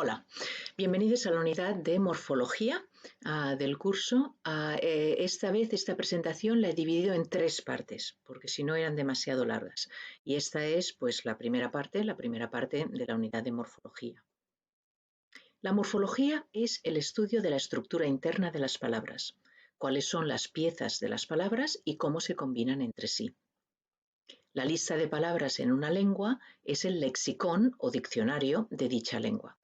Hola, bienvenidos a la unidad de morfología del curso. Esta vez esta presentación la he dividido en tres partes, porque si no eran demasiado largas. Y esta es pues la primera parte de la unidad de morfología. La morfología es el estudio de la estructura interna de las palabras, cuáles son las piezas de las palabras y cómo se combinan entre sí. La lista de palabras en una lengua es el lexicón o diccionario de dicha lengua.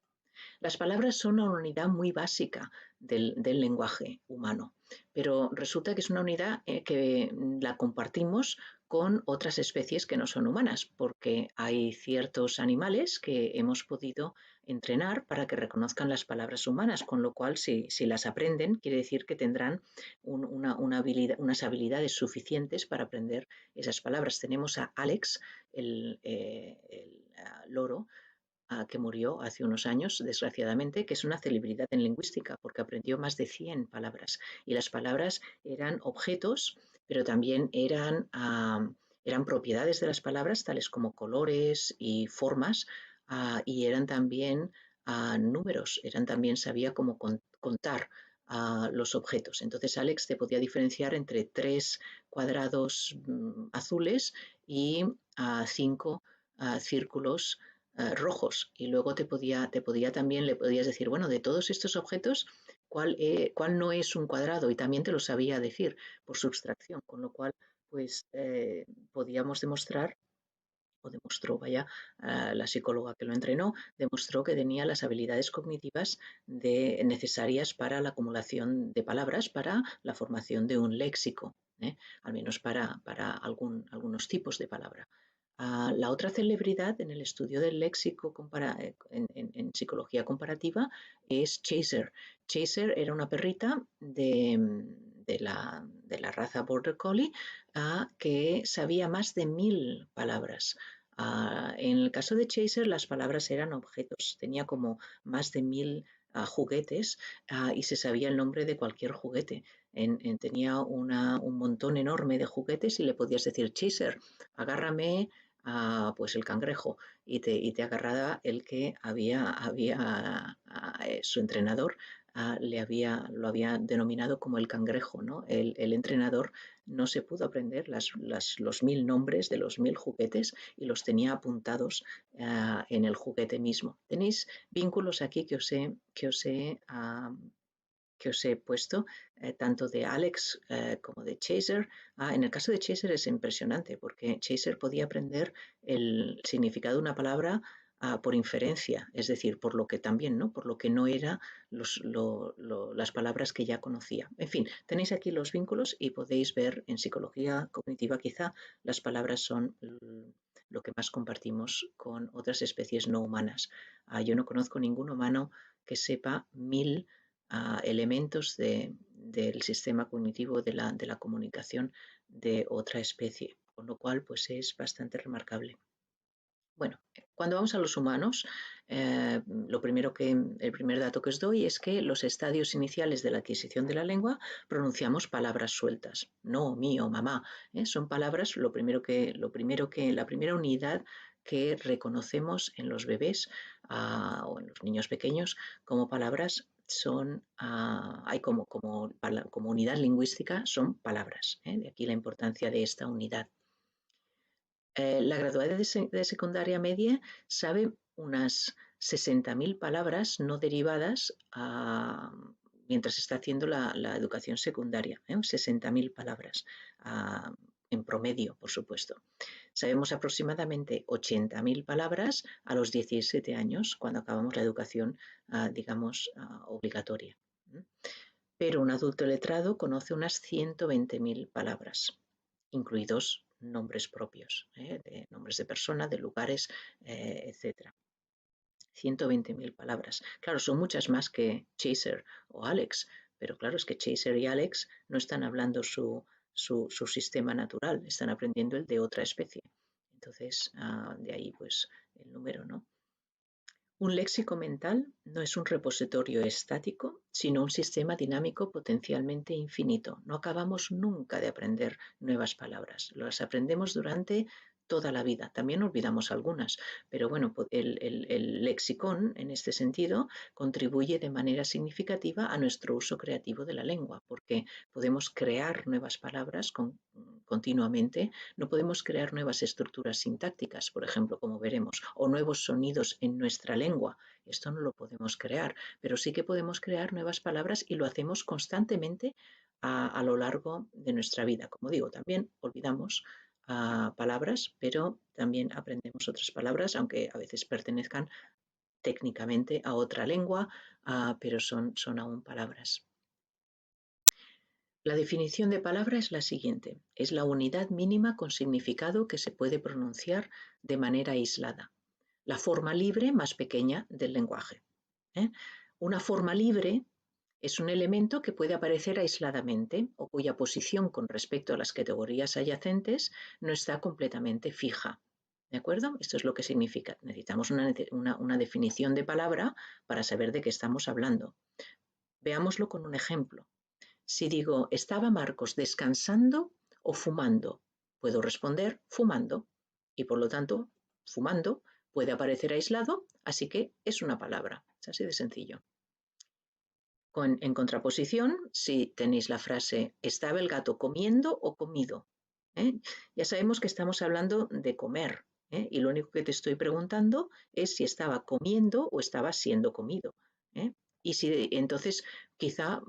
Las palabras son una unidad muy básica del lenguaje humano, pero resulta que es una unidad que la compartimos con otras especies que no son humanas, porque hay ciertos animales que hemos podido entrenar para que reconozcan las palabras humanas, con lo cual si las aprenden quiere decir que tendrán unas habilidades suficientes para aprender esas palabras. Tenemos a Alex, el loro, que murió hace unos años, desgraciadamente, que es una celebridad en lingüística porque aprendió más de 100 palabras. Y las palabras eran objetos, pero también eran propiedades de las palabras, tales como colores y formas, y eran también números, sabía cómo contar los objetos. Entonces Alex te podía diferenciar entre 3 cuadrados azules y 5 círculos rojos, y luego le podías decir, bueno, de todos estos objetos, ¿cuál no es un cuadrado? Y también te lo sabía decir por sustracción, con lo cual pues podíamos demostrar, o demostró, la psicóloga que lo entrenó, demostró que tenía las habilidades cognitivas necesarias para la acumulación de palabras, para la formación de un léxico, al menos para algunos tipos de palabra. La otra celebridad en el estudio del léxico en psicología comparativa es Chaser. Chaser era una perrita de la raza Border Collie que sabía más de 1000 palabras. En el caso de Chaser, las palabras eran objetos. Tenía como más de 1000 juguetes y se sabía el nombre de cualquier juguete. Tenía un montón enorme de juguetes y le podías decir, Chaser, agárrame pues el cangrejo, y te agarraba el que su entrenador lo había denominado como el cangrejo, ¿no? El entrenador no se pudo aprender los 1000 nombres de los 1000 juguetes y los tenía apuntados en el juguete mismo. Tenéis vínculos aquí que os he puesto, tanto de Alex como de Chaser. En el caso de Chaser es impresionante porque Chaser podía aprender el significado de una palabra por inferencia, es decir, por lo que también, ¿no? Por lo que no eran las palabras que ya conocía. En fin, tenéis aquí los vínculos y podéis ver en psicología cognitiva quizá las palabras son lo que más compartimos con otras especies no humanas. Yo no conozco ningún humano que sepa 1000 elementos del sistema cognitivo de la comunicación de otra especie, con lo cual pues es bastante remarcable. Bueno, cuando vamos a los humanos, el primer dato que os doy es que los estadios iniciales de la adquisición de la lengua pronunciamos palabras sueltas, no, mío, mamá, son palabras, la primera unidad que reconocemos en los bebés o en los niños pequeños como palabras hay como unidad lingüística son palabras, de aquí la importancia de esta unidad. La graduada de secundaria media sabe unas 60.000 palabras no derivadas mientras está haciendo la educación secundaria, 60.000 palabras en promedio, por supuesto. Sabemos aproximadamente 80.000 palabras a los 17 años, cuando acabamos la educación, obligatoria. Pero un adulto letrado conoce unas 120.000 palabras, incluidos nombres propios, de nombres de personas, de lugares, etc. 120.000 palabras. Claro, son muchas más que Chaser o Alex, pero claro, es que Chaser y Alex no están hablando su sistema natural, están aprendiendo el de otra especie. Entonces, de ahí pues el número, ¿no? Un léxico mental no es un repositorio estático, sino un sistema dinámico potencialmente infinito. No acabamos nunca de aprender nuevas palabras. Las aprendemos durante toda la vida. También olvidamos algunas, pero bueno, el lexicón en este sentido contribuye de manera significativa a nuestro uso creativo de la lengua, porque podemos crear nuevas palabras continuamente, no podemos crear nuevas estructuras sintácticas, por ejemplo, como veremos, o nuevos sonidos en nuestra lengua. Esto no lo podemos crear, pero sí que podemos crear nuevas palabras y lo hacemos constantemente a lo largo de nuestra vida. Como digo, también olvidamos palabras, pero también aprendemos otras palabras, aunque a veces pertenezcan técnicamente a otra lengua, pero son aún palabras. La definición de palabra es la siguiente: es la unidad mínima con significado que se puede pronunciar de manera aislada, la forma libre más pequeña del lenguaje. Una forma libre es un elemento que puede aparecer aisladamente o cuya posición con respecto a las categorías adyacentes no está completamente fija. ¿De acuerdo? Esto es lo que significa. Necesitamos una definición de palabra para saber de qué estamos hablando. Veámoslo con un ejemplo. Si digo, ¿estaba Marcos descansando o fumando? Puedo responder fumando y por lo tanto, fumando puede aparecer aislado, así que es una palabra. Es así de sencillo. En contraposición, si tenéis la frase ¿estaba el gato comiendo o comido? Ya sabemos que estamos hablando de comer, y lo único que te estoy preguntando es si estaba comiendo o estaba siendo comido. Y si entonces, quizá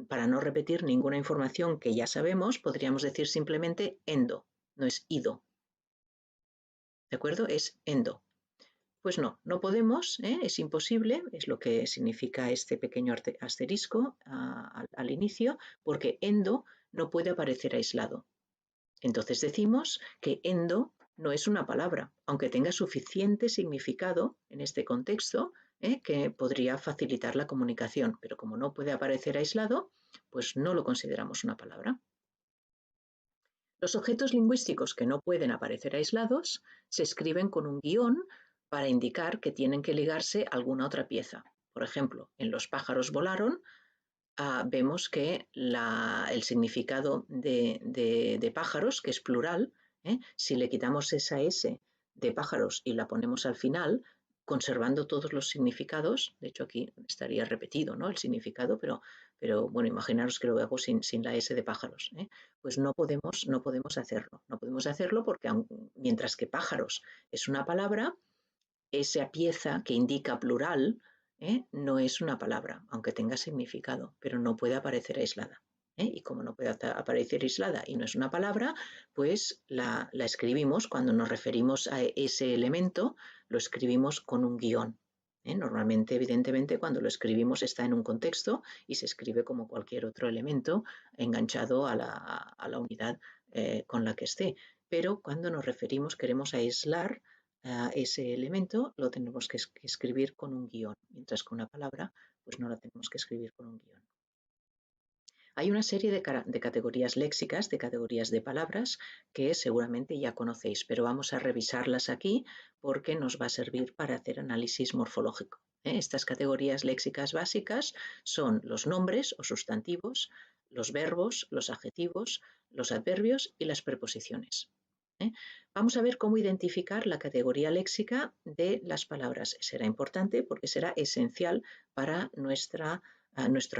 para no repetir ninguna información que ya sabemos, podríamos decir simplemente endo, no es ido. ¿De acuerdo? Es endo. Pues no podemos, es imposible, es lo que significa este pequeño asterisco al inicio, porque endo no puede aparecer aislado. Entonces decimos que endo no es una palabra, aunque tenga suficiente significado en este contexto, que podría facilitar la comunicación, pero como no puede aparecer aislado, pues no lo consideramos una palabra. Los objetos lingüísticos que no pueden aparecer aislados se escriben con un guión para indicar que tienen que ligarse a alguna otra pieza. Por ejemplo, en Los pájaros volaron, vemos que el significado de pájaros, que es plural, si le quitamos esa S de pájaros y la ponemos al final, conservando todos los significados, de hecho aquí estaría repetido, ¿no?, el significado, pero bueno, imaginaros que lo hago sin la S de pájaros, pues no podemos hacerlo. No podemos hacerlo porque mientras que pájaros es una palabra, esa pieza que indica plural, no es una palabra, aunque tenga significado, pero no puede aparecer aislada. Y como no puede aparecer aislada y no es una palabra, pues la escribimos, cuando nos referimos a ese elemento, lo escribimos con un guión. Normalmente, evidentemente, cuando lo escribimos está en un contexto y se escribe como cualquier otro elemento enganchado a la unidad con la que esté. Pero cuando nos referimos, queremos aislar ese elemento, lo tenemos que escribir con un guión, mientras que una palabra pues no la tenemos que escribir con un guión. Hay una serie de categorías léxicas, de categorías de palabras, que seguramente ya conocéis, pero vamos a revisarlas aquí porque nos va a servir para hacer análisis morfológico. Estas categorías léxicas básicas son los nombres o sustantivos, los verbos, los adjetivos, los adverbios y las preposiciones. Vamos a ver cómo identificar la categoría léxica de las palabras. Será importante porque será esencial para nuestro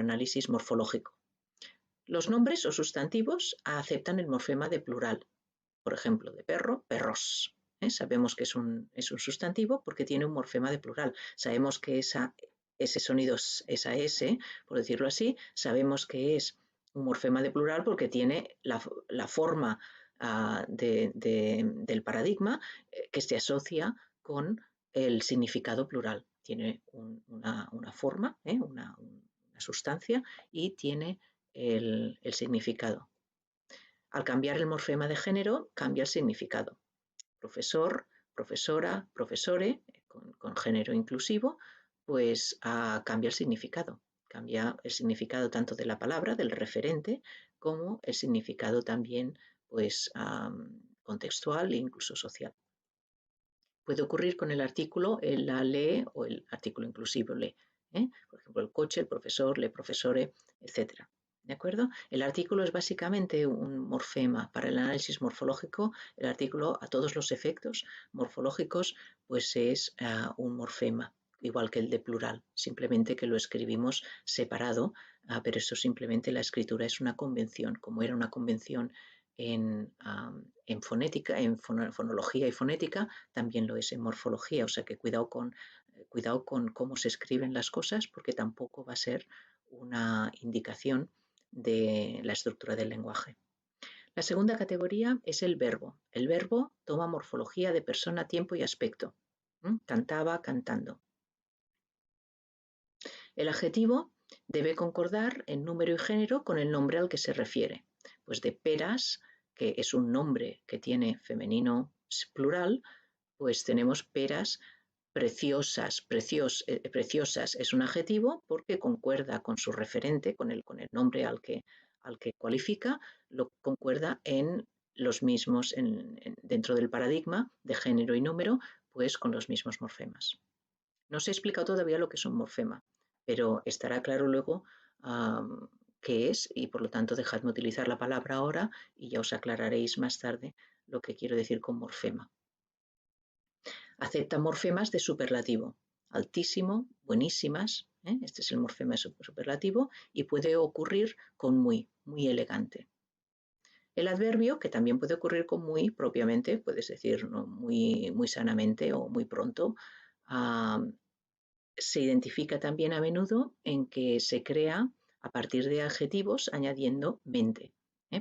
análisis morfológico. Los nombres o sustantivos aceptan el morfema de plural. Por ejemplo, de perro, perros. Sabemos que es un sustantivo porque tiene un morfema de plural. Sabemos que ese sonido, esa S, por decirlo así, sabemos que es un morfema de plural porque tiene la forma del paradigma que se asocia con el significado plural. Tiene una forma, una sustancia, y tiene el significado. Al cambiar el morfema de género, cambia el significado. Profesor, profesora, profesore, con género inclusivo, pues cambia el significado. Cambia el significado tanto de la palabra, del referente, como el significado también pues, contextual e incluso social. Puede ocurrir con el artículo la le o el artículo inclusivo le. Por ejemplo, el coche, el profesor, le profesore, etc. ¿De acuerdo? El artículo es básicamente un morfema. Para el análisis morfológico, el artículo a todos los efectos morfológicos pues es un morfema, igual que el de plural, simplemente que lo escribimos separado, pero eso simplemente la escritura es una convención, como era una convención en fonética, en fonología y fonética, también lo es en morfología, o sea que cuidado con cómo se escriben las cosas, porque tampoco va a ser una indicación de la estructura del lenguaje. La segunda categoría es el verbo. El verbo toma morfología de persona, tiempo y aspecto. Cantaba, cantando. El adjetivo debe concordar en número y género con el nombre al que se refiere. Pues de peras, que es un nombre que tiene femenino plural, pues tenemos peras preciosas. Preciosas es un adjetivo porque concuerda con su referente, con el nombre al que cualifica, lo concuerda en los mismos, dentro del paradigma de género y número, pues con los mismos morfemas. No se ha explicado todavía lo que es un morfema, pero estará claro luego qué es y por lo tanto dejadme utilizar la palabra ahora y ya os aclararéis más tarde lo que quiero decir con morfema. Acepta morfemas de superlativo, altísimo, buenísimas, este es el morfema superlativo, y puede ocurrir con muy, muy elegante. El adverbio, que también puede ocurrir con muy propiamente, puedes decir ¿no? muy, muy sanamente o muy pronto, se identifica también a menudo en que se crea a partir de adjetivos añadiendo mente.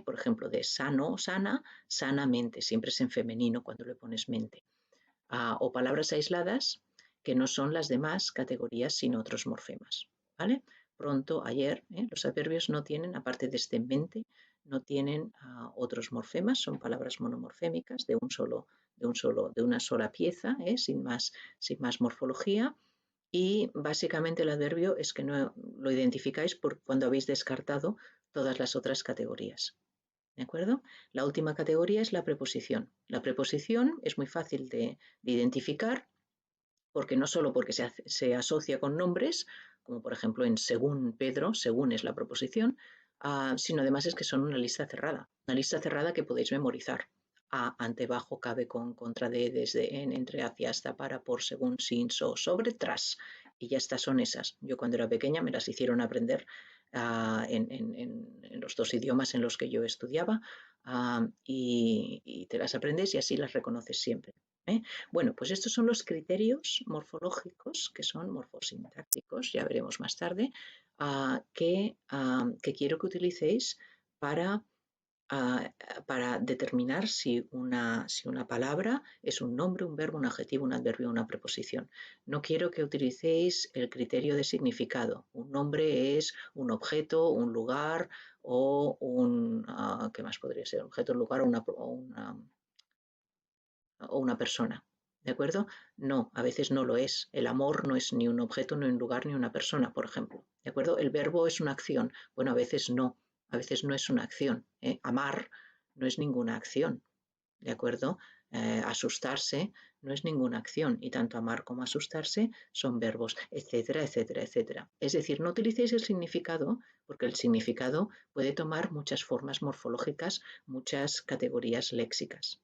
Por ejemplo, de sano, sana, sanamente, siempre es en femenino cuando le pones mente. O palabras aisladas que no son las demás categorías sino otros morfemas. ¿Vale? Pronto, ayer, los adverbios no tienen, aparte de este mente, no tienen otros morfemas, son palabras monomorfémicas de una sola pieza, sin más morfología. Y básicamente el adverbio es que no lo identificáis por cuando habéis descartado todas las otras categorías. ¿De acuerdo? La última categoría es la preposición. La preposición es muy fácil de identificar porque no solo porque se asocia con nombres, como por ejemplo en según Pedro, según es la proposición, sino además es que son una lista cerrada que podéis memorizar. A, ante, bajo, cabe, con, contra, de, desde, en, entre, hacia, hasta, para, por, según, sin, sobre, tras. Y ya estas son esas. Yo cuando era pequeña me las hicieron aprender en los dos idiomas en los que yo estudiaba y te las aprendes y así las reconoces siempre. Bueno, pues estos son los criterios morfológicos que son morfosintácticos, ya veremos más tarde, que quiero que utilicéis para determinar si una palabra es un nombre, un verbo, un adjetivo, un adverbio o una preposición. No quiero que utilicéis el criterio de significado. Un nombre es un objeto, un lugar o un... ¿qué más podría ser? Un objeto, un lugar o una persona. ¿De acuerdo? No, a veces no lo es. El amor no es ni un objeto, ni un lugar, ni una persona, por ejemplo. ¿De acuerdo? El verbo es una acción. Bueno, a veces no es una acción. Amar no es ninguna acción. ¿De acuerdo? Asustarse no es ninguna acción y tanto amar como asustarse son verbos, etcétera, etcétera, etcétera. Es decir, no utilicéis el significado porque el significado puede tomar muchas formas morfológicas, muchas categorías léxicas.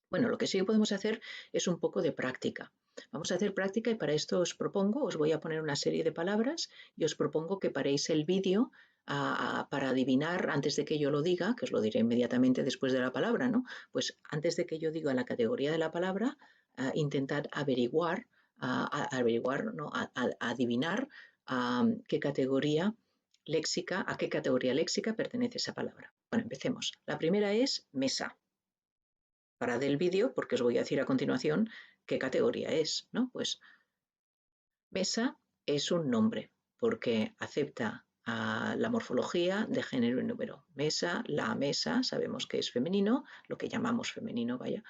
Bueno, lo que sí podemos hacer es un poco de práctica. Vamos a hacer práctica y para esto os voy a poner una serie de palabras y os propongo que paréis el vídeo para adivinar antes de que yo lo diga, que os lo diré inmediatamente después de la palabra, ¿no? Pues antes de que yo diga la categoría de la palabra, intentad averiguar, ¿no? Adivinar qué categoría léxica, a qué categoría léxica pertenece esa palabra. Bueno, empecemos. La primera es mesa. Parad el vídeo porque os voy a decir a continuación qué categoría es, ¿no? Pues mesa es un nombre porque acepta la morfología de género y número. Mesa, la mesa, sabemos que es femenino, lo que llamamos femenino, vaya,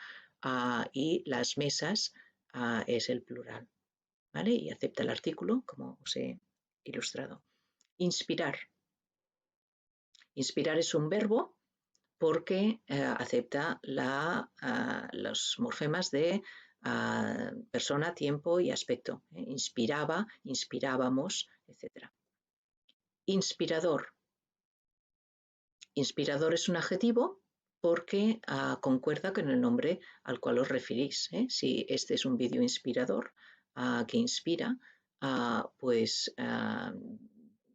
y las mesas es el plural, ¿vale? Y acepta el artículo, como os he ilustrado. Inspirar. Inspirar es un verbo porque acepta los morfemas de persona, tiempo y aspecto. Inspiraba, inspirábamos, etc. Inspirador. Inspirador es un adjetivo porque concuerda con el nombre al cual os referís. Si este es un vídeo inspirador que inspira, pues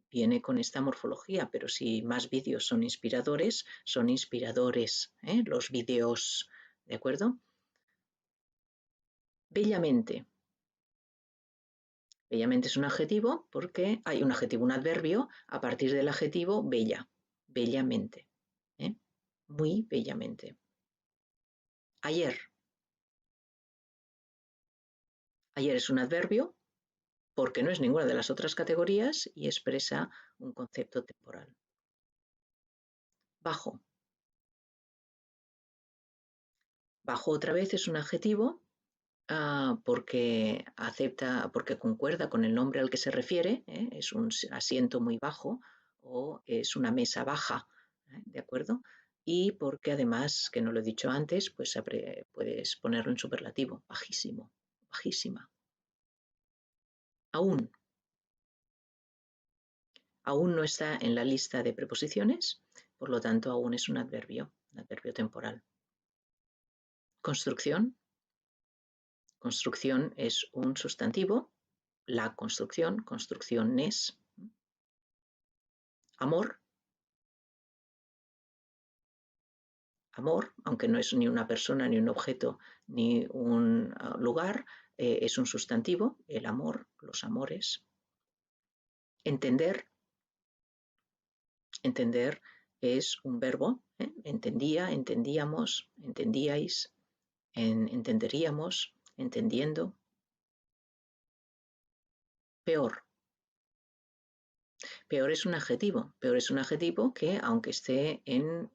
viene con esta morfología, pero si más vídeos son inspiradores los vídeos, ¿de acuerdo? Bellamente. Bellamente es un adjetivo porque hay un adjetivo, un adverbio, a partir del adjetivo bella, bellamente, muy bellamente. Ayer. Ayer es un adverbio porque no es ninguna de las otras categorías y expresa un concepto temporal. Bajo. Bajo otra vez es un adjetivo porque concuerda con el nombre al que se refiere, es un asiento muy bajo o es una mesa baja, ¿de acuerdo? Y porque además, que no lo he dicho antes, pues puedes ponerlo en superlativo, bajísimo, bajísima. Aún. Aún no está en la lista de preposiciones, por lo tanto aún es un adverbio temporal. Construcción. Construcción es un sustantivo, la construcción, construcciones. Amor. Amor, aunque no es ni una persona, ni un objeto, ni un lugar, es un sustantivo, el amor, los amores. Entender. Entender es un verbo, entendía, entendíamos, entendíais, entenderíamos, entendiendo. Peor. Peor es un adjetivo que, aunque esté en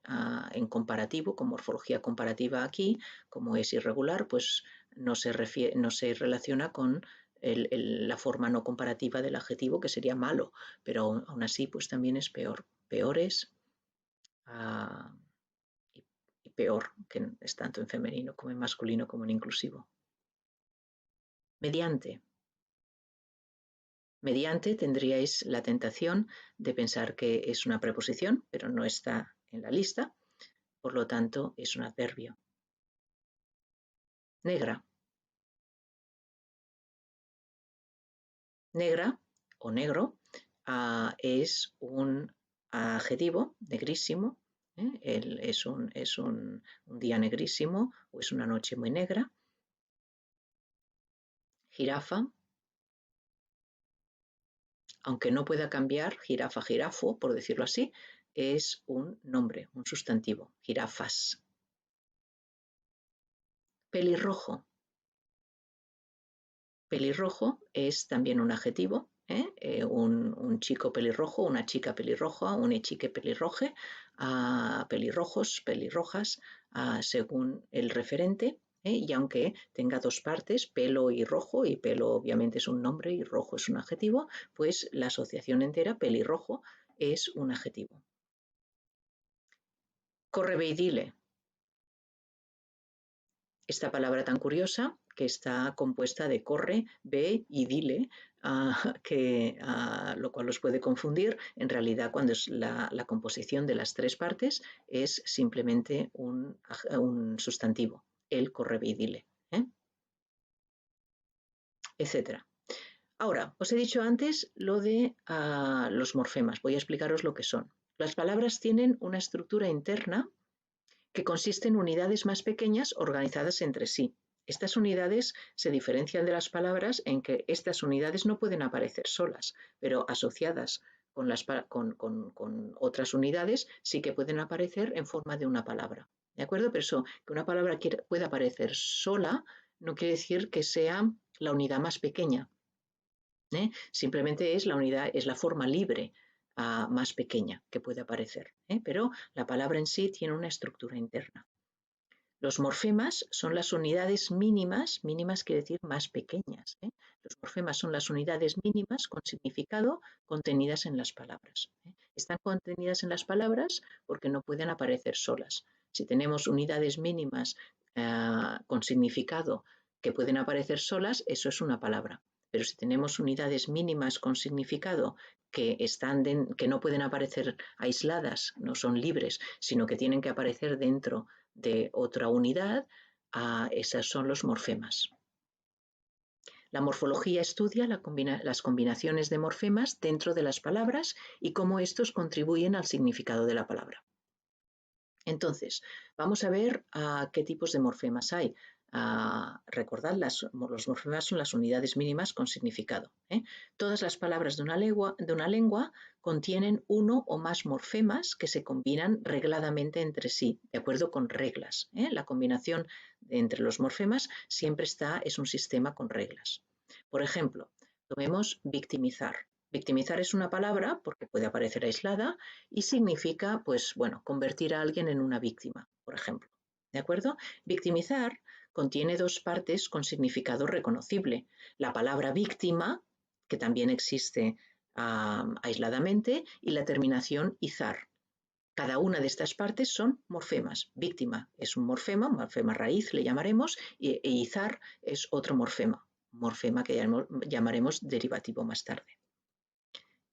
comparativo, con morfología comparativa aquí, como es irregular, pues no se relaciona con la forma no comparativa del adjetivo, que sería malo, pero aún así pues también es peor. Peor es y peor, que es tanto en femenino como en masculino como en inclusivo. Mediante. Mediante tendríais la tentación de pensar que es una preposición, pero no está en la lista, por lo tanto es un adverbio. Negra. Negra o negro es un adjetivo, negrísimo, es un día negrísimo o es una noche muy negra. Jirafa. Aunque no pueda cambiar jirafa, jirafo, por decirlo así, es un nombre, un sustantivo, jirafas. Pelirrojo. Pelirrojo es también un adjetivo, un chico pelirrojo, una chica pelirroja, un echique pelirroje, pelirrojos, pelirrojas, según el referente, y aunque tenga dos partes, pelo y rojo, y pelo obviamente es un nombre y rojo es un adjetivo, pues la asociación entera, pelirrojo, es un adjetivo. Correveidile. Esta palabra tan curiosa que está compuesta de corre, ve y dile, lo cual os puede confundir. En realidad, cuando es la composición de las tres partes, es simplemente un sustantivo, el corre, ve y dile, etcétera. Ahora, os he dicho antes lo de los morfemas. Voy a explicaros lo que son. Las palabras tienen una estructura interna que consiste en unidades más pequeñas organizadas entre sí. Estas unidades se diferencian de las palabras en que estas unidades no pueden aparecer solas, pero asociadas con otras unidades sí que pueden aparecer en forma de una palabra. ¿De acuerdo? Pero eso, que una palabra pueda aparecer sola no quiere decir que sea la unidad más pequeña. Simplemente es la unidad, es la forma libre más pequeña que puede aparecer, pero la palabra en sí tiene una estructura interna. Los morfemas son las unidades mínimas, mínimas quiere decir más pequeñas. Los morfemas son las unidades mínimas con significado contenidas en las palabras. Están contenidas en las palabras porque no pueden aparecer solas. Si tenemos unidades mínimas con significado que pueden aparecer solas, eso es una palabra. pero si tenemos unidades mínimas con significado que no pueden aparecer aisladas, no son libres, sino que tienen que aparecer dentro de otra unidad, esas son los morfemas. La morfología estudia las combinaciones de morfemas dentro de las palabras y cómo estos contribuyen al significado de la palabra. Entonces, vamos a ver qué tipos de morfemas hay. Recordad, los morfemas son las unidades mínimas con significado. Todas las palabras de una lengua contienen uno o más morfemas que se combinan regladamente entre sí, de acuerdo con reglas. La combinación entre los morfemas siempre es un sistema con reglas. Por ejemplo, tomemos victimizar. Victimizar es una palabra porque puede aparecer aislada y significa, pues bueno, convertir a alguien en una víctima, por ejemplo. ¿De acuerdo? Victimizar contiene dos partes con significado reconocible. La palabra víctima, que también existe aisladamente, y la terminación izar. Cada una de estas partes son morfemas. Víctima es un morfema raíz le llamaremos, e izar es otro morfema que llamaremos derivativo más tarde.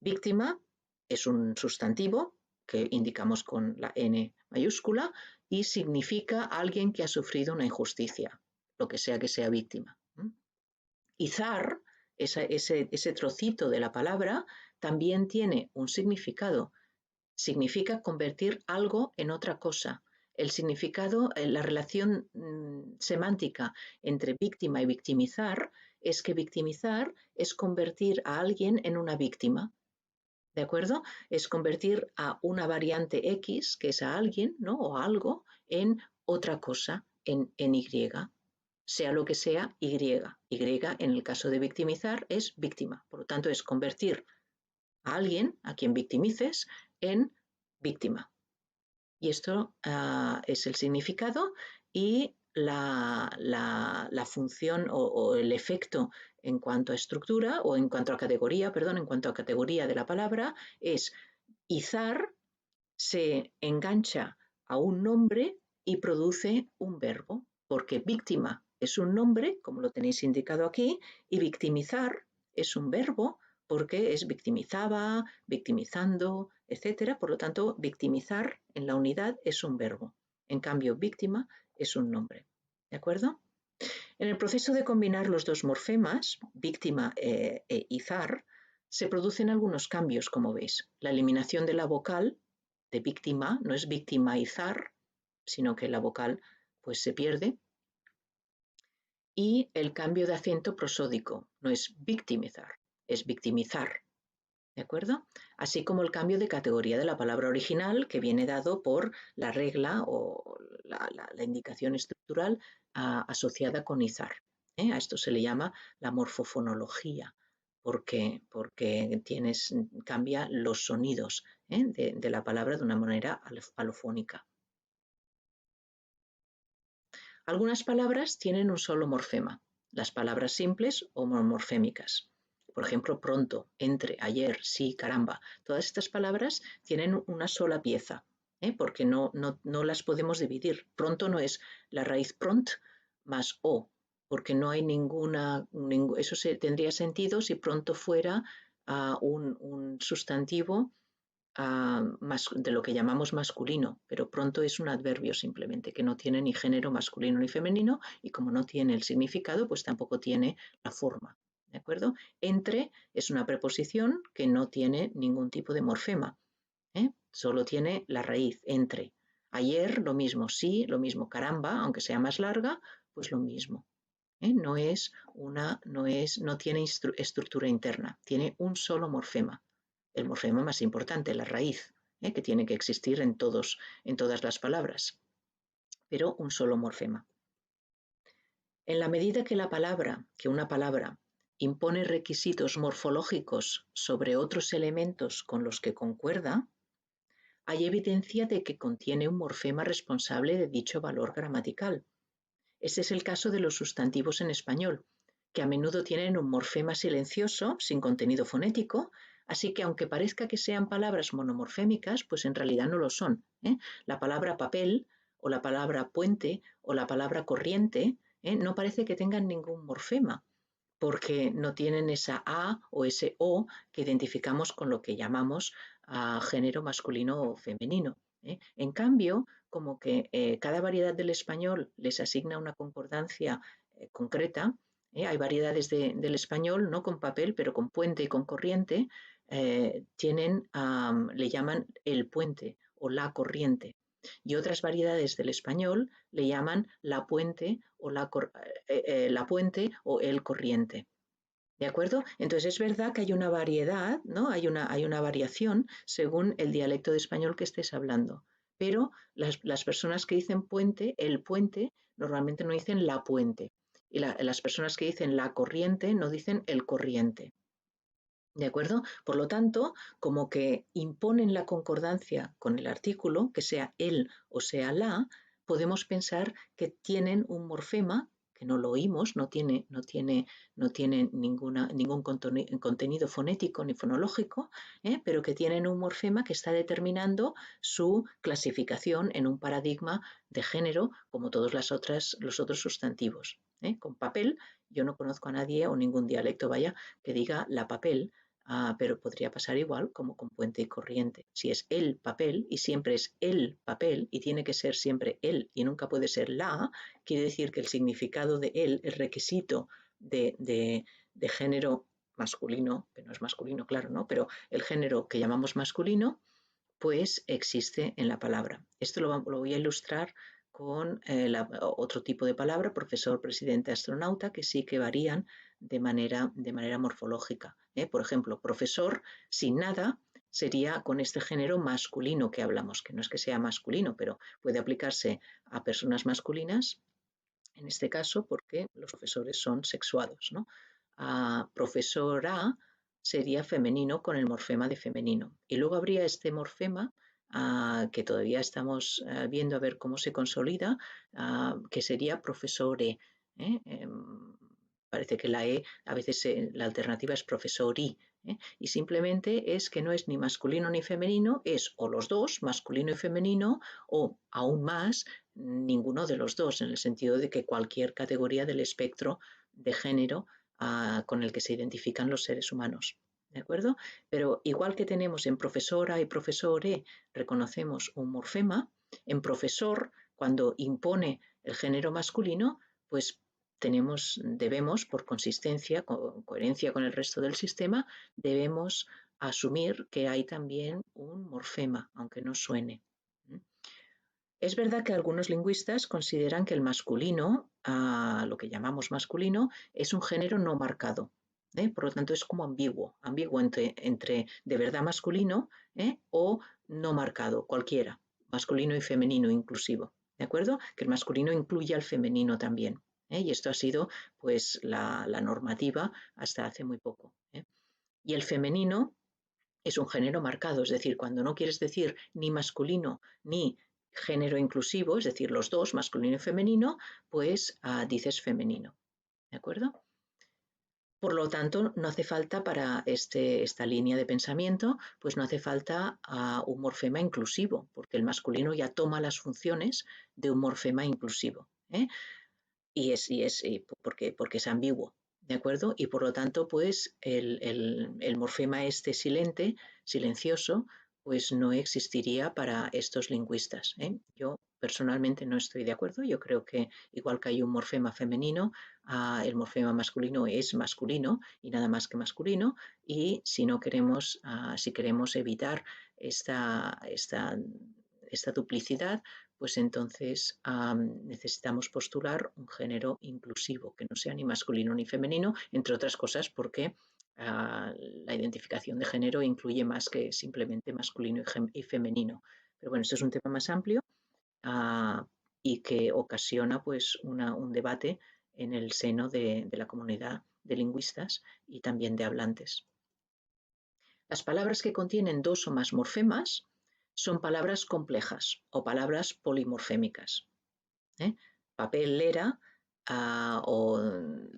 Víctima es un sustantivo que indicamos con la N mayúscula y significa alguien que ha sufrido una injusticia, lo que sea víctima. Izar, ese trocito de la palabra, también tiene un significado. Significa convertir algo en otra cosa. El significado, la relación semántica entre víctima y victimizar es que victimizar es convertir a alguien en una víctima. ¿De acuerdo? Es convertir a una variante X, que es a alguien, ¿no? O a algo, en otra cosa, en Y. Sea lo que sea, Y. Y, en el caso de victimizar, es víctima. Por lo tanto, es convertir a alguien, a quien victimices, en víctima. Y esto es el significado y la función o el efecto en cuanto a estructura o en cuanto a categoría, de la palabra es izar se engancha a un nombre y produce un verbo, porque víctima es un nombre, como lo tenéis indicado aquí, y victimizar es un verbo porque es victimizaba, victimizando, etcétera. Por lo tanto, victimizar en la unidad es un verbo. En cambio, víctima es un nombre. ¿De acuerdo? En el proceso de combinar los dos morfemas, víctima e izar, se producen algunos cambios, como veis. La eliminación de la vocal de víctima no es victimizar, sino que la vocal pues se pierde. Y el cambio de acento prosódico no es victimizar, es victimizar. ¿De acuerdo? Así como el cambio de categoría de la palabra original que viene dado por la regla o la indicación estructural asociada con izar. A esto se le llama la morfofonología, porque cambia los sonidos de la palabra de una manera alofónica. Algunas palabras tienen un solo morfema, las palabras simples o morfémicas. Por ejemplo, pronto, entre, ayer, sí, caramba. Todas estas palabras tienen una sola pieza, porque no las podemos dividir. Pronto no es la raíz pront más o, porque no hay eso tendría sentido si pronto fuera un sustantivo de lo que llamamos masculino, pero pronto es un adverbio simplemente, que no tiene ni género masculino ni femenino y como no tiene el significado, pues tampoco tiene la forma. ¿De acuerdo? Entre es una preposición que no tiene ningún tipo de morfema, solo tiene la raíz, entre. Ayer, lo mismo, sí, lo mismo, caramba, aunque sea más larga, pues lo mismo. No tiene estructura interna, tiene un solo morfema. El morfema más importante, la raíz, que tiene que existir en todas las palabras, pero un solo morfema. En la medida que una palabra impone requisitos morfológicos sobre otros elementos con los que concuerda, hay evidencia de que contiene un morfema responsable de dicho valor gramatical. Este es el caso de los sustantivos en español, que a menudo tienen un morfema silencioso, sin contenido fonético, así que aunque parezca que sean palabras monomorfémicas, pues en realidad no lo son. La palabra papel, o la palabra puente, o la palabra corriente, no parece que tengan ningún morfema, porque no tienen esa A o ese O que identificamos con lo que llamamos género masculino o femenino. En cambio, como que cada variedad del español les asigna una concordancia concreta, hay variedades del español, no con papel, pero con puente y con corriente, le llaman el puente o la corriente. Y otras variedades del español le llaman la puente o la puente o el corriente. ¿De acuerdo? Entonces es verdad que hay una variedad, ¿no? Hay una variación según el dialecto de español que estés hablando. Pero las personas que dicen puente, el puente, normalmente no dicen la puente. Y las personas que dicen la corriente no dicen el corriente. ¿De acuerdo? Por lo tanto, como que imponen la concordancia con el artículo, que sea el o sea la, podemos pensar que tienen un morfema, que no lo oímos, no tiene ningún contenido fonético ni fonológico, pero que tienen un morfema que está determinando su clasificación en un paradigma de género, como todos los otros sustantivos. Con papel, yo no conozco a nadie o ningún dialecto, vaya, que diga la papel, pero podría pasar igual como con puente y corriente. Si es el papel y siempre es el papel y tiene que ser siempre el y nunca puede ser la, quiere decir que el significado de el, el requisito de género masculino, que no es masculino, claro, ¿no? Pero el género que llamamos masculino, pues existe en la palabra. Esto lo voy a ilustrar con otro tipo de palabra, profesor, presidente, astronauta, que sí que varían de manera morfológica. Por ejemplo, profesor sin nada sería con este género masculino que hablamos, que no es que sea masculino, pero puede aplicarse a personas masculinas, en este caso porque los profesores son sexuados, ¿no? Profesora sería femenino con el morfema de femenino. Y luego habría este morfema que todavía estamos viendo a ver cómo se consolida, que sería profesore. Parece que la E, a veces la alternativa es profesori. Y simplemente es que no es ni masculino ni femenino, es o los dos, masculino y femenino, o aún más, ninguno de los dos, en el sentido de que cualquier categoría del espectro de género con el que se identifican los seres humanos. ¿De acuerdo? Pero igual que tenemos en profesora y profesore, reconocemos un morfema, en profesor, cuando impone el género masculino, pues debemos, por consistencia, coherencia con el resto del sistema, debemos asumir que hay también un morfema, aunque no suene. Es verdad que algunos lingüistas consideran que el masculino, lo que llamamos masculino, es un género no marcado. Por lo tanto, es como ambiguo entre de verdad masculino o no marcado, cualquiera, masculino y femenino inclusivo. ¿De acuerdo? Que el masculino incluye al femenino también. Y esto ha sido pues la normativa hasta hace muy poco. Y el femenino es un género marcado, es decir, cuando no quieres decir ni masculino ni género inclusivo, es decir, los dos, masculino y femenino, pues dices femenino. ¿De acuerdo? Por lo tanto, no hace falta para esta línea de pensamiento, pues no hace falta un morfema inclusivo, porque el masculino ya toma las funciones de un morfema inclusivo. Porque es ambiguo, ¿de acuerdo? Y por lo tanto, pues el morfema este silencioso, pues no existiría para estos lingüistas. Yo personalmente no estoy de acuerdo. Yo creo que igual que hay un morfema femenino, el morfema masculino es masculino y nada más que masculino. Y si no queremos, si queremos evitar esta duplicidad, pues entonces necesitamos postular un género inclusivo, que no sea ni masculino ni femenino, entre otras cosas porque la identificación de género incluye más que simplemente masculino y femenino. Pero bueno, esto es un tema más amplio y que ocasiona pues un debate en el seno de la comunidad de lingüistas y también de hablantes. Las palabras que contienen dos o más morfemas son palabras complejas o palabras polimorfémicas. Papelera o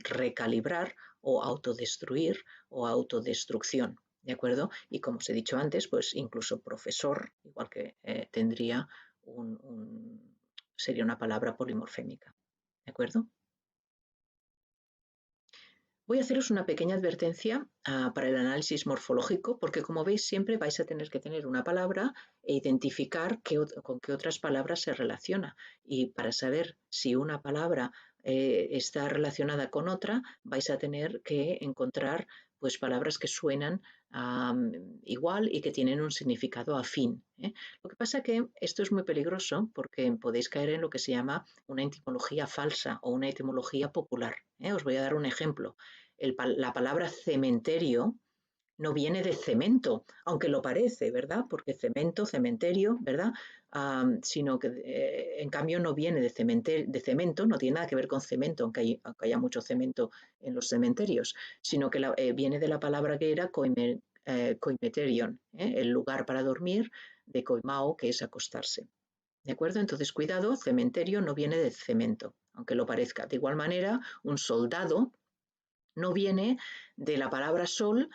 recalibrar o autodestruir o autodestrucción. ¿De acuerdo? Y como os he dicho antes, pues incluso profesor, igual que tendría sería una palabra polimorfémica. ¿De acuerdo? Voy a haceros una pequeña advertencia para el análisis morfológico, porque como veis siempre vais a tener que tener una palabra e identificar con qué otras palabras se relaciona. Y para saber si una palabra está relacionada con otra, vais a tener que encontrar pues palabras que suenan igual y que tienen un significado afín. Lo que pasa que esto es muy peligroso porque podéis caer en lo que se llama una etimología falsa o una etimología popular. Os voy a dar un ejemplo. La palabra cementerio no viene de cemento, aunque lo parece, ¿verdad? Porque cemento, cementerio, ¿verdad? Sino que en cambio no viene de cemento, no tiene nada que ver con cemento, aunque haya mucho cemento en los cementerios, sino que viene de la palabra que era coimeterion, el lugar para dormir, de coimao, que es acostarse. ¿De acuerdo? Entonces, cuidado, cementerio no viene de cemento, aunque lo parezca. De igual manera, un soldado no viene de la palabra sol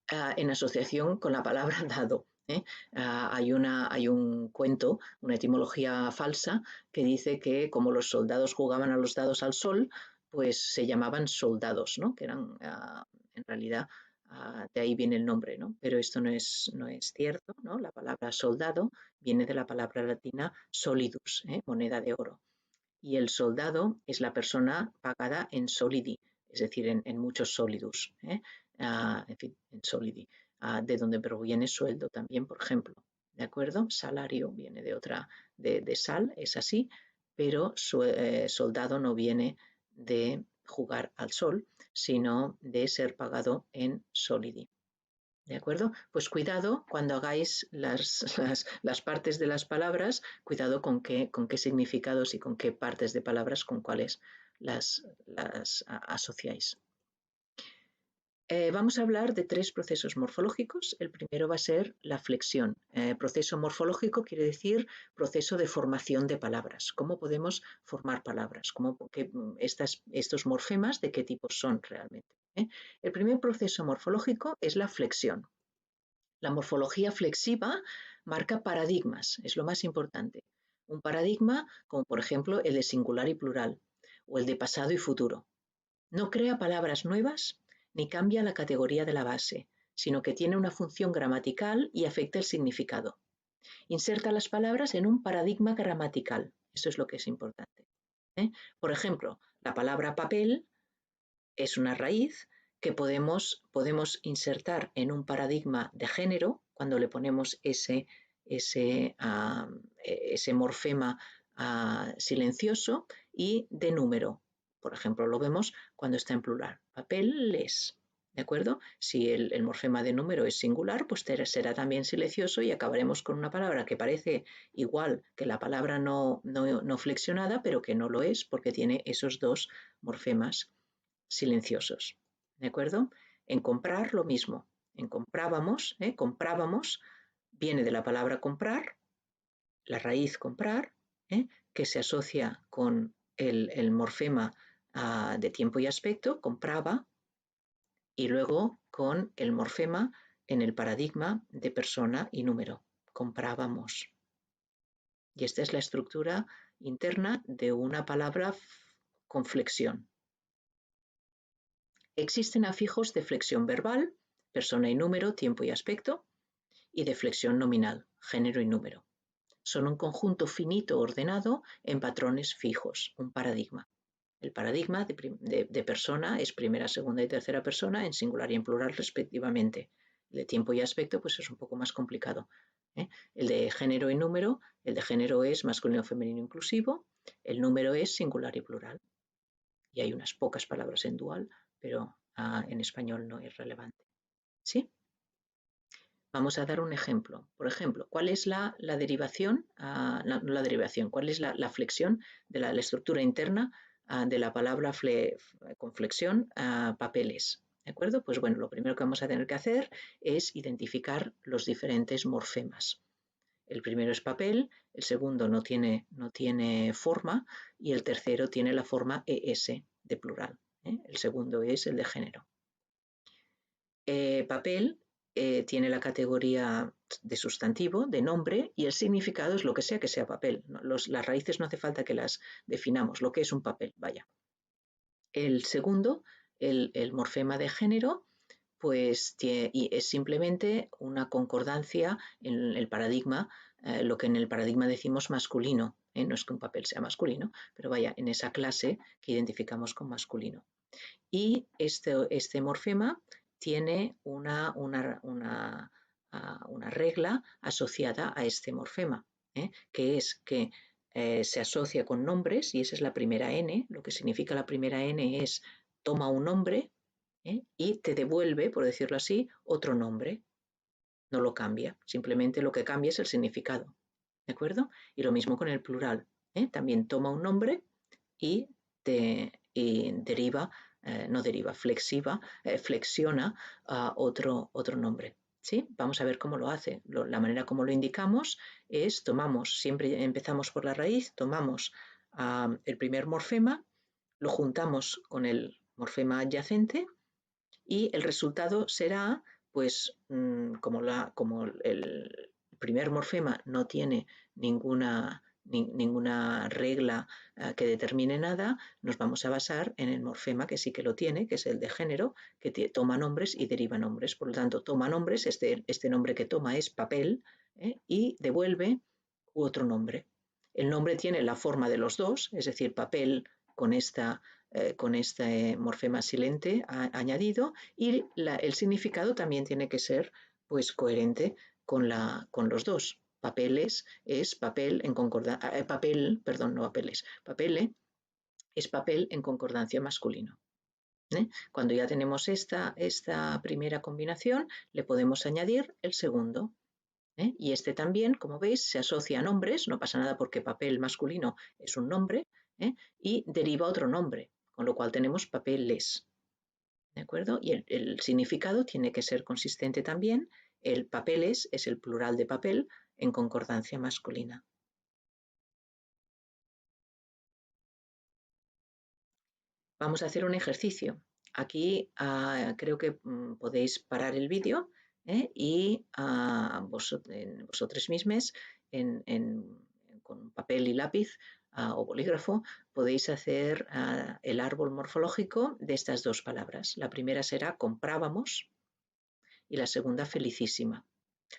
en asociación con la palabra dado. Hay un cuento, una etimología falsa, que dice que como los soldados jugaban a los dados al sol, pues se llamaban soldados, ¿no? Que eran, en realidad, de ahí viene el nombre, ¿no? Pero esto no es cierto, ¿no? La palabra soldado viene de la palabra latina solidus, moneda de oro. Y el soldado es la persona pagada en solidi, es decir, en muchos sólidos, en fin, en solidi, de donde proviene sueldo también, por ejemplo. ¿De acuerdo? Salario viene de sal, es así, pero soldado no viene de jugar al sol, sino de ser pagado en solidi. ¿De acuerdo? Pues cuidado cuando hagáis las partes de las palabras, cuidado con qué significados y con qué partes de palabras, con cuáles las asociáis. Vamos a hablar de 3 procesos morfológicos. El primero va a ser la flexión. Proceso morfológico quiere decir proceso de formación de palabras. ¿Cómo podemos formar palabras? Estos morfemas, ¿de qué tipo son realmente? El primer proceso morfológico es la flexión. La morfología flexiva marca paradigmas, es lo más importante. Un paradigma como por ejemplo el de singular y plural o el de pasado y futuro. No crea palabras nuevas ni cambia la categoría de la base, sino que tiene una función gramatical y afecta el significado. Inserta las palabras en un paradigma gramatical, eso es lo que es importante. Por ejemplo, la palabra papel es una raíz que podemos insertar en un paradigma de género cuando le ponemos ese morfema silencioso y de número. Por ejemplo, lo vemos cuando está en plural. Papeles. ¿De acuerdo? Si el morfema de número es singular, pues será también silencioso y acabaremos con una palabra que parece igual que la palabra no flexionada, pero que no lo es porque tiene esos dos morfemas silenciosos. ¿De acuerdo? En comprar lo mismo. En comprábamos viene de la palabra comprar, la raíz comprar, que se asocia con el morfema de tiempo y aspecto, compraba, y luego con el morfema en el paradigma de persona y número, comprábamos. Y esta es la estructura interna de una palabra con flexión. Existen afijos de flexión verbal, persona y número, tiempo y aspecto, y de flexión nominal, género y número. Son un conjunto finito ordenado en patrones fijos, un paradigma. El paradigma de persona es primera, segunda y tercera persona en singular y en plural respectivamente. El de tiempo y aspecto pues es un poco más complicado. El de género y número, el de género es masculino, femenino, inclusivo, el número es singular y plural. Y hay unas pocas palabras en dual, pero en español no es relevante. ¿Sí? Vamos a dar un ejemplo. Por ejemplo, ¿cuál es la derivación? No la derivación, ¿cuál es la flexión de la estructura interna de la palabra con flexión papeles? ¿De acuerdo? Pues bueno, lo primero que vamos a tener que hacer es identificar los diferentes morfemas. El primero es papel, el segundo no tiene forma y el tercero tiene la forma ES de plural. El segundo es el de género. Papel tiene la categoría de sustantivo, de nombre, y el significado es lo que sea papel. Las raíces no hace falta que las definamos, lo que es un papel, vaya. El segundo el morfema de género, pues y es simplemente una concordancia en el paradigma, lo que en el paradigma decimos masculino, no es que un papel sea masculino, pero vaya, en esa clase que identificamos con masculino. Y este morfema tiene una regla asociada a este morfema, que es que se asocia con nombres, y esa es la primera N. Lo que significa la primera N es toma un nombre y te devuelve, por decirlo así, otro nombre. No lo cambia, simplemente lo que cambia es el significado. ¿De acuerdo? Y lo mismo con el plural. También toma un nombre y deriva, no deriva, flexiona otro nombre. ¿Sí? Vamos a ver cómo lo hace. La manera como lo indicamos es tomamos, siempre empezamos por la raíz, tomamos el primer morfema, lo juntamos con el morfema adyacente y el resultado será, pues, como el primer morfema no tiene ninguna regla que determine nada, nos vamos a basar en el morfema que sí que lo tiene, que es el de género, que toma nombres y deriva nombres. Por lo tanto, toma nombres, este nombre que toma es papel, y devuelve otro nombre. El nombre tiene la forma de los dos, es decir, papel con este morfema silente añadido, y el significado también tiene que ser, pues, coherente con los dos. Papeles es papel en concordancia, perdón, no papeles, papele es papel en concordancia masculino. Cuando ya tenemos esta primera combinación, le podemos añadir el segundo. Y este también, como veis, se asocia a nombres, no pasa nada porque papel masculino es un nombre, y deriva otro nombre, con lo cual tenemos papeles. ¿De acuerdo? Y el significado tiene que ser consistente también. El papeles es el plural de papel en concordancia masculina. Vamos a hacer un ejercicio. Aquí creo que podéis parar el vídeo y vosotros mismos con papel y lápiz o bolígrafo podéis hacer el árbol morfológico de estas dos palabras. La primera será comprábamos y la segunda felicísima.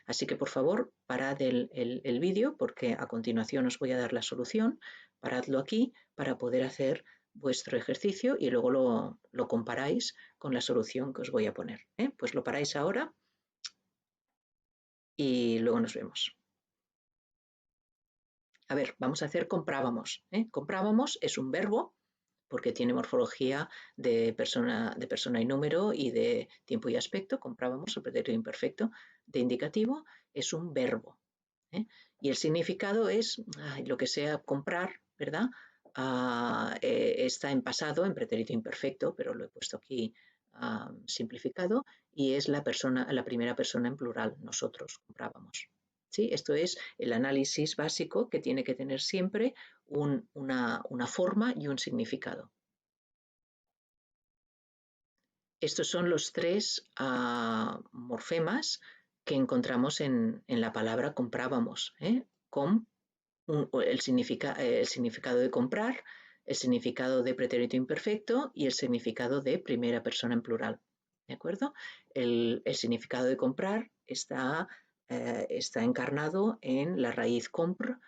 Así que por favor parad el vídeo porque a continuación os voy a dar la solución. Paradlo aquí para poder hacer vuestro ejercicio y luego lo comparáis con la solución que os voy a poner. Pues lo paráis ahora y luego nos vemos. A ver, vamos a hacer comprábamos. Comprábamos es un verbo porque tiene morfología de persona y número y de tiempo y aspecto. Comprábamos, el pretérito imperfecto de indicativo es un verbo. Y el significado es lo que sea comprar, ¿verdad? Está en pasado, en pretérito imperfecto, pero lo he puesto aquí simplificado, y es la primera persona en plural, nosotros comprábamos. ¿Sí? Esto es el análisis básico que tiene que tener siempre una forma y un significado. Estos son los tres morfemas que encontramos en la palabra comprábamos. El significado de comprar, el significado de pretérito imperfecto y el significado de primera persona en plural. ¿De acuerdo? El significado de comprar está encarnado en la raíz compr.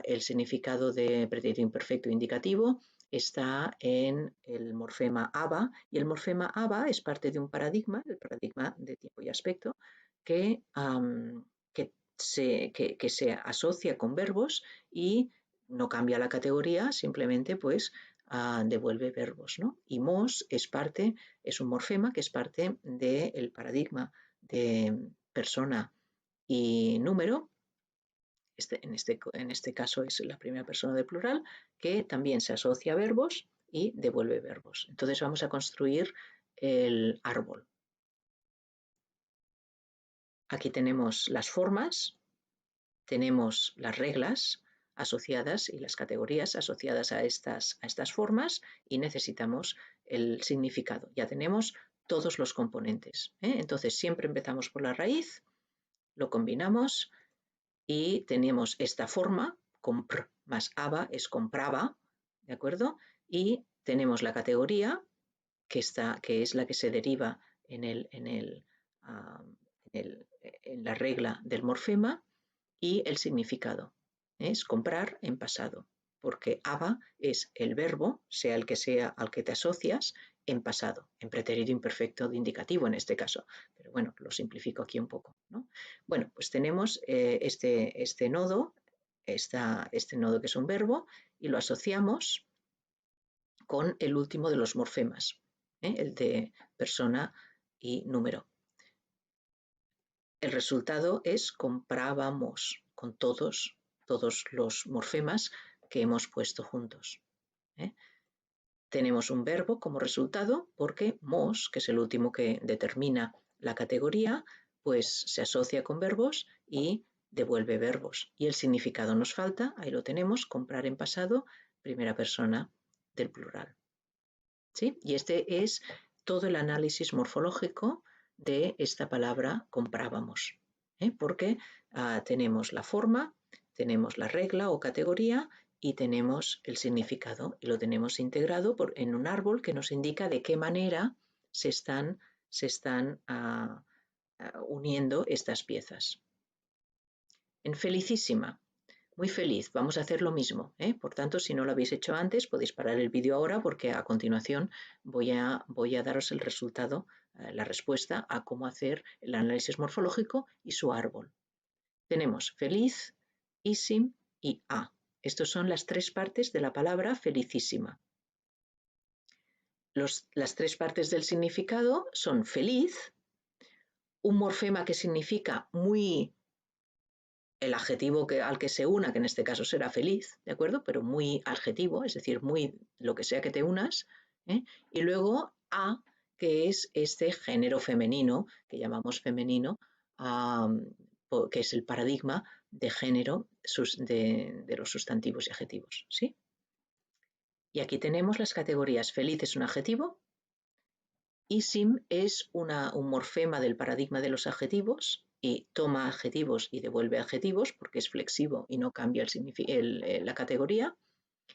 El significado de pretérito imperfecto indicativo está en el morfema aba, y el morfema aba es parte de un paradigma, el paradigma de tiempo y aspecto, que se asocia con verbos y no cambia la categoría, simplemente pues devuelve verbos, ¿no? Y mos es un morfema que es parte del paradigma de persona y número. En este caso es la primera persona del plural, que también se asocia a verbos y devuelve verbos. Entonces vamos a construir el árbol. Aquí tenemos las formas, tenemos las reglas asociadas y las categorías asociadas a estas formas, y necesitamos el significado. Ya tenemos todos los componentes. Entonces siempre empezamos por la raíz, lo combinamos y tenemos esta forma, compr más aba es compraba, ¿de acuerdo? Y tenemos la categoría, que es la que se deriva en la regla del morfema, y el significado. Es comprar en pasado, porque aba es el verbo, sea el que sea al que te asocias, en pasado, en pretérito imperfecto de indicativo en este caso. Pero bueno, lo simplifico aquí un poco, ¿no? Bueno, pues tenemos este nodo, este nodo que es un verbo, y lo asociamos con el último de los morfemas, el de persona y número. El resultado es comprábamos con todos los morfemas que hemos puesto juntos. Tenemos un verbo como resultado porque mos, que es el último que determina la categoría, pues se asocia con verbos y devuelve verbos. Y el significado nos falta, ahí lo tenemos, comprar en pasado, primera persona del plural. ¿Sí? Y este es todo el análisis morfológico de esta palabra comprábamos, porque tenemos la forma, tenemos la regla o categoría y tenemos el significado, y lo tenemos integrado en un árbol que nos indica de qué manera se están uniendo estas piezas. En felicísima, muy feliz, vamos a hacer lo mismo, Por tanto, si no lo habéis hecho antes, podéis parar el vídeo ahora, porque a continuación voy a daros el resultado, la respuesta a cómo hacer el análisis morfológico y su árbol. Tenemos feliz, ísim y a. Estas son las tres partes de la palabra felicísima. Las tres partes del significado son feliz, un morfema que significa muy, el adjetivo al que se una, que en este caso será feliz, ¿de acuerdo? Pero muy adjetivo, es decir, muy lo que sea que te unas, y luego a, que es este género femenino, que llamamos femenino, que es el paradigma de género de los sustantivos y adjetivos, ¿sí? Y aquí tenemos las categorías. Feliz es un adjetivo, ísim es un morfema del paradigma de los adjetivos y toma adjetivos y devuelve adjetivos porque es flexivo y no cambia la categoría,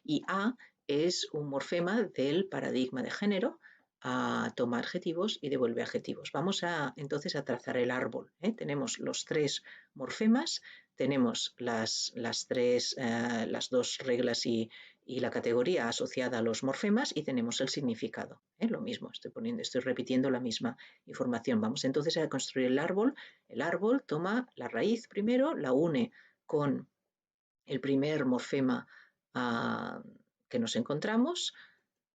y a es un morfema del paradigma de género, toma adjetivos y devuelve adjetivos. Vamos entonces a trazar el árbol. Tenemos los tres morfemas, tenemos las dos reglas y la categoría asociada a los morfemas, y tenemos el significado. Lo mismo, estoy repitiendo la misma información. Vamos entonces a construir el árbol. El árbol toma la raíz primero, la une con el primer morfema que nos encontramos,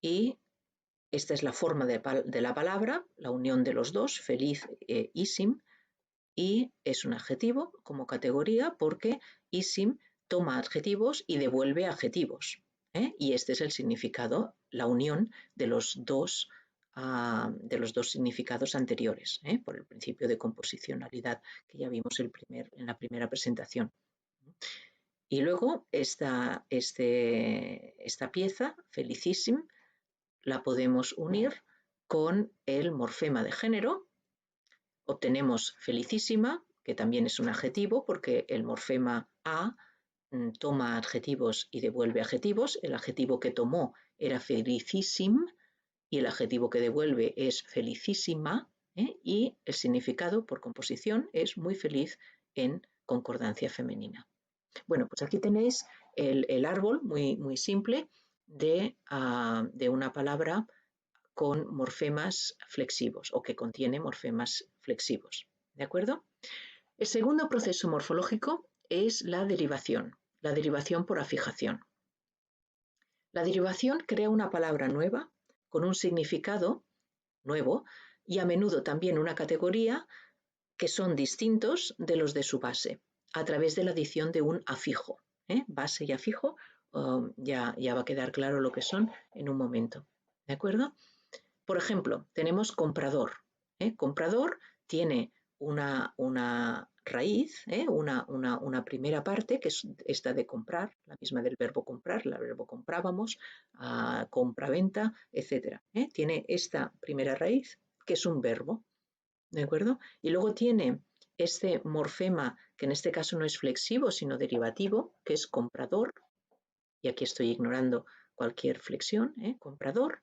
y esta es la forma de la palabra, la unión de los dos, feliz ísim, y es un adjetivo como categoría porque ísim toma adjetivos y devuelve adjetivos, y este es el significado, la unión de los dos significados anteriores, por el principio de composicionalidad que ya vimos en la primera presentación. Y luego esta pieza, felicísim, la podemos unir con el morfema de género. Obtenemos felicísima, que también es un adjetivo porque el morfema a toma adjetivos y devuelve adjetivos. El adjetivo que tomó era felicísim y el adjetivo que devuelve es felicísima, y el significado por composición es muy feliz en concordancia femenina. Bueno, pues aquí tenéis el árbol muy, muy simple de una palabra con morfemas flexivos, o que contiene morfemas flexivos. ¿De acuerdo? El segundo proceso morfológico es la derivación por afijación. La derivación crea una palabra nueva con un significado nuevo y a menudo también una categoría que son distintos de los de su base, a través de la adición de un afijo. Base y afijo, ya va a quedar claro lo que son en un momento. ¿De acuerdo? Por ejemplo, tenemos comprador. Comprador tiene una raíz, una primera parte, que es esta de comprar, la misma del verbo comprar, el verbo comprábamos, compra-venta, etc. Tiene esta primera raíz, que es un verbo. ¿De acuerdo? Y luego tiene este morfema, que en este caso no es flexivo, sino derivativo, que es comprador, y aquí estoy ignorando cualquier flexión, comprador,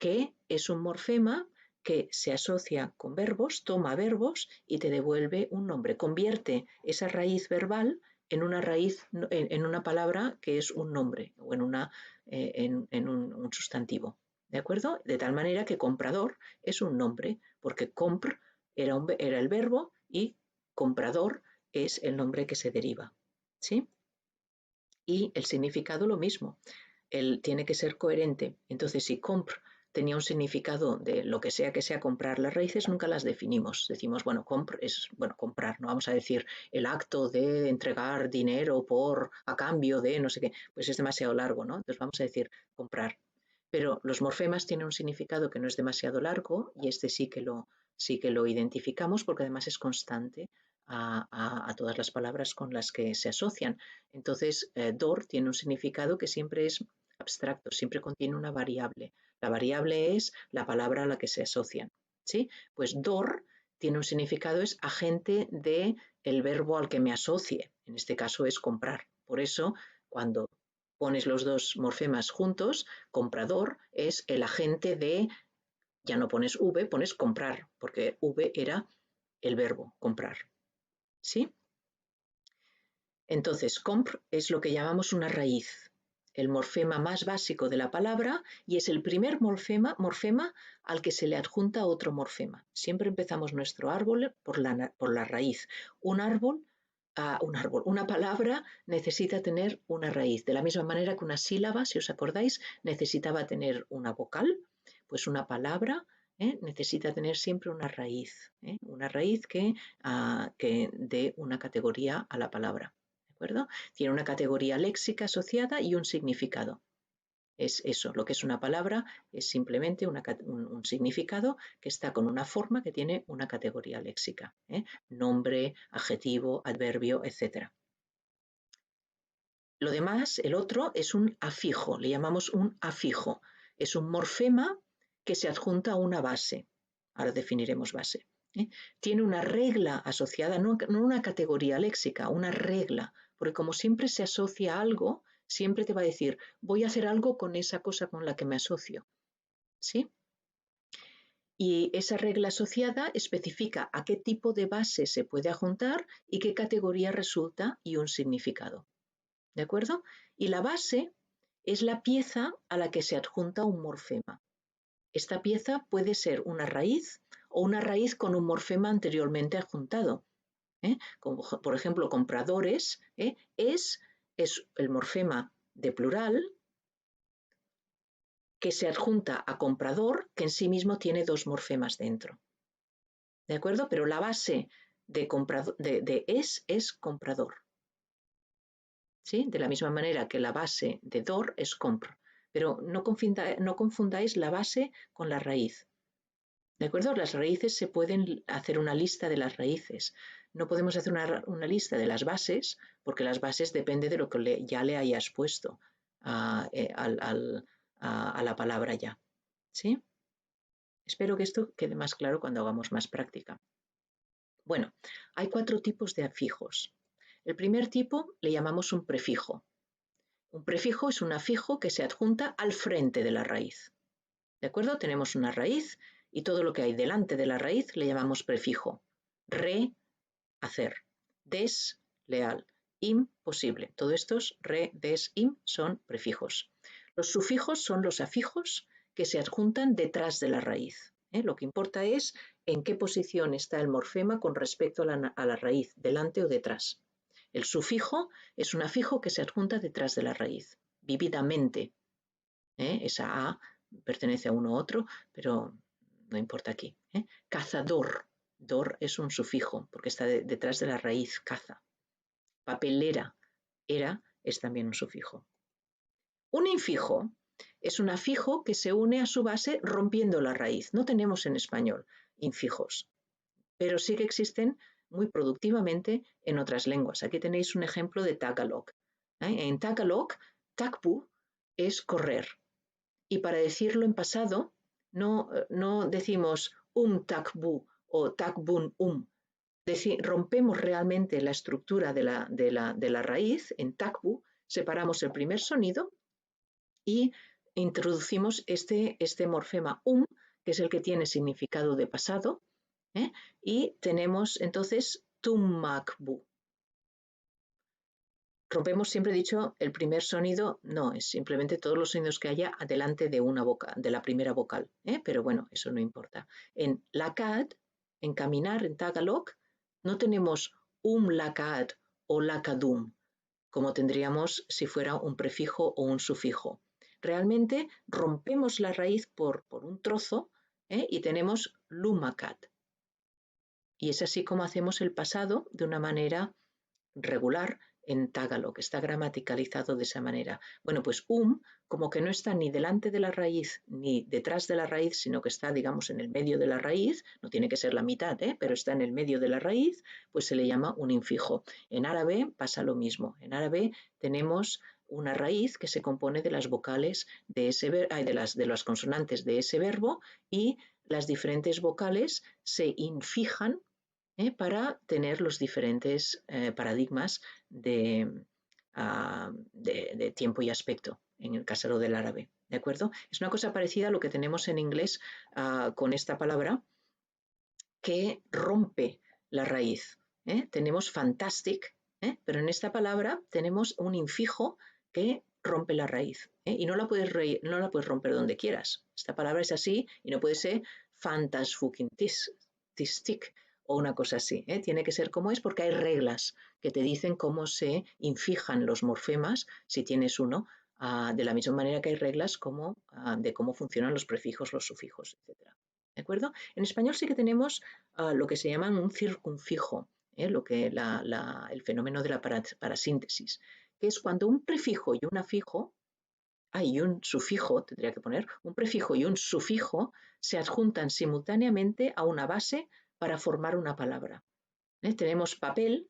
que es un morfema que se asocia con verbos, toma verbos y te devuelve un nombre. Convierte esa raíz verbal en una raíz, en una palabra que es un nombre o en un sustantivo. ¿De acuerdo? De tal manera que comprador es un nombre, porque compr era el verbo y comprador es el nombre que se deriva. ¿Sí? Y el significado lo mismo. Él tiene que ser coherente. Entonces, si compr tenía un significado de lo que sea comprar, las raíces nunca las definimos. Decimos, bueno, compr es, bueno, comprar, no vamos a decir el acto de entregar dinero a cambio de no sé qué, pues es demasiado largo, ¿no? Entonces vamos a decir comprar. Pero los morfemas tienen un significado que no es demasiado largo y este sí que lo identificamos porque además es constante a todas las palabras con las que se asocian. Entonces, dor tiene un significado que siempre es abstracto, siempre contiene una variable. La variable es la palabra a la que se asocian. ¿Sí? Pues dor tiene un significado, es agente del verbo al que me asocie. En este caso es comprar. Por eso, cuando pones los dos morfemas juntos, comprador es el agente de, ya no pones V, pones comprar, porque V era el verbo comprar. ¿Sí? Entonces, compr es lo que llamamos una raíz, el morfema más básico de la palabra y es el primer morfema al que se le adjunta otro morfema. Siempre empezamos nuestro árbol por la raíz. Una palabra necesita tener una raíz, de la misma manera que una sílaba, si os acordáis, necesitaba tener una vocal, pues una palabra necesita tener siempre una raíz que dé una categoría a la palabra. ¿De acuerdo? Tiene una categoría léxica asociada y un significado. Es eso, lo que es una palabra es simplemente un significado que está con una forma que tiene una categoría léxica. Nombre, adjetivo, adverbio, etc. Lo demás, el otro, es un afijo, le llamamos un afijo. Es un morfema que se adjunta a una base. Ahora definiremos base. Tiene una regla asociada, no una categoría léxica, una regla, porque como siempre se asocia a algo, siempre te va a decir, voy a hacer algo con esa cosa con la que me asocio. ¿Sí? Y esa regla asociada especifica a qué tipo de base se puede adjuntar y qué categoría resulta y un significado. ¿De acuerdo? Y la base es la pieza a la que se adjunta un morfema. Esta pieza puede ser una raíz o una raíz con un morfema anteriormente adjuntado. Como por ejemplo, compradores, es el morfema de plural que se adjunta a comprador, que en sí mismo tiene dos morfemas dentro. ¿De acuerdo? Pero la base de es comprador. ¿Sí? De la misma manera que la base de dor es compr. Pero no confundáis la base con la raíz. ¿De acuerdo? Las raíces se pueden hacer una lista de las raíces. No podemos hacer una lista de las bases porque las bases depende de lo que ya le hayas puesto a la palabra ya. ¿Sí? Espero que esto quede más claro cuando hagamos más práctica. Bueno, hay 4 tipos de afijos. El primer tipo le llamamos un prefijo. Un prefijo es un afijo que se adjunta al frente de la raíz. ¿De acuerdo? Tenemos una raíz y todo lo que hay delante de la raíz le llamamos prefijo. Re, hacer. Des, leal. Im, posible. Todos estos, re, des, im, son prefijos. Los sufijos son los afijos que se adjuntan detrás de la raíz. Lo que importa es en qué posición está el morfema con respecto a la raíz, delante o detrás. El sufijo es un afijo que se adjunta detrás de la raíz, vividamente. Esa A pertenece a uno u otro, pero no importa aquí. Cazador. Dor es un sufijo porque está detrás de la raíz caza. Papelera. Era es también un sufijo. Un infijo es un afijo que se une a su base rompiendo la raíz. No tenemos en español infijos, pero sí que existen muy productivamente en otras lenguas. Aquí tenéis un ejemplo de Tagalog. En Tagalog, takbu es correr. Y para decirlo en pasado, no decimos takbu o takbun rompemos realmente la estructura de la raíz en takbu, separamos el primer sonido y introducimos este morfema que es el que tiene significado de pasado, y tenemos entonces tumakbu. Rompemos, siempre he dicho, el primer sonido, no, es simplemente todos los sonidos que haya adelante de una vocal, de la primera vocal, pero bueno, eso no importa. En lakad, en caminar, en Tagalog, no tenemos lakad o lakadum, como tendríamos si fuera un prefijo o un sufijo. Realmente rompemos la raíz por un trozo, y tenemos lumakad. Y es así como hacemos el pasado de una manera regular en Tagalog, está gramaticalizado de esa manera. Bueno, pues como que no está ni delante de la raíz ni detrás de la raíz, sino que está, digamos, en el medio de la raíz, no tiene que ser la mitad, pero está en el medio de la raíz, pues se le llama un infijo. En árabe pasa lo mismo. En árabe tenemos una raíz que se compone de las vocales de ese de las consonantes de ese verbo, y las diferentes vocales se infijan para tener los diferentes paradigmas de tiempo y aspecto en el caso del árabe. ¿De acuerdo? Es una cosa parecida a lo que tenemos en inglés con esta palabra que rompe la raíz. Tenemos fantastic, pero en esta palabra tenemos un infijo que rompe la raíz, y no la puedes romper donde quieras. Esta palabra es así y no puede ser fantasfuckintistic o una cosa así. Tiene que ser como es, porque hay reglas que te dicen cómo se infijan los morfemas si tienes uno, de la misma manera que hay reglas de cómo funcionan los prefijos, los sufijos, etc. ¿De acuerdo? En español sí que tenemos lo que se llama un circunfijo, el fenómeno de la parasíntesis, que es cuando un prefijo y un afijo, y un sufijo, tendría que poner, un prefijo y un sufijo se adjuntan simultáneamente a una base para formar una palabra. Tenemos papel,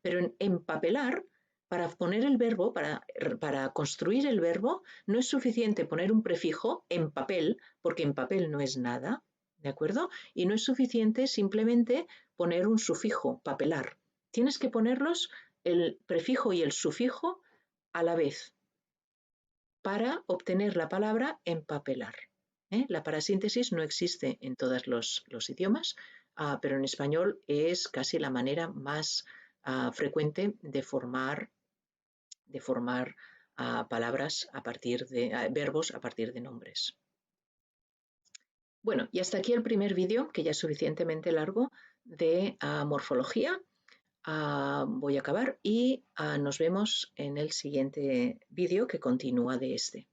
pero en empapelar, para poner el verbo, para construir el verbo, no es suficiente poner un prefijo en papel, porque en papel no es nada, ¿de acuerdo? Y no es suficiente simplemente poner un sufijo, papelar. Tienes que ponerlos, el prefijo y el sufijo, a la vez, para obtener la palabra empapelar. La parasíntesis no existe en todos los idiomas, pero en español es casi la manera más frecuente de formar palabras a partir de verbos a partir de nombres. Bueno, y hasta aquí el primer vídeo, que ya es suficientemente largo, de morfología. Voy a acabar y nos vemos en el siguiente vídeo, que continúa de este.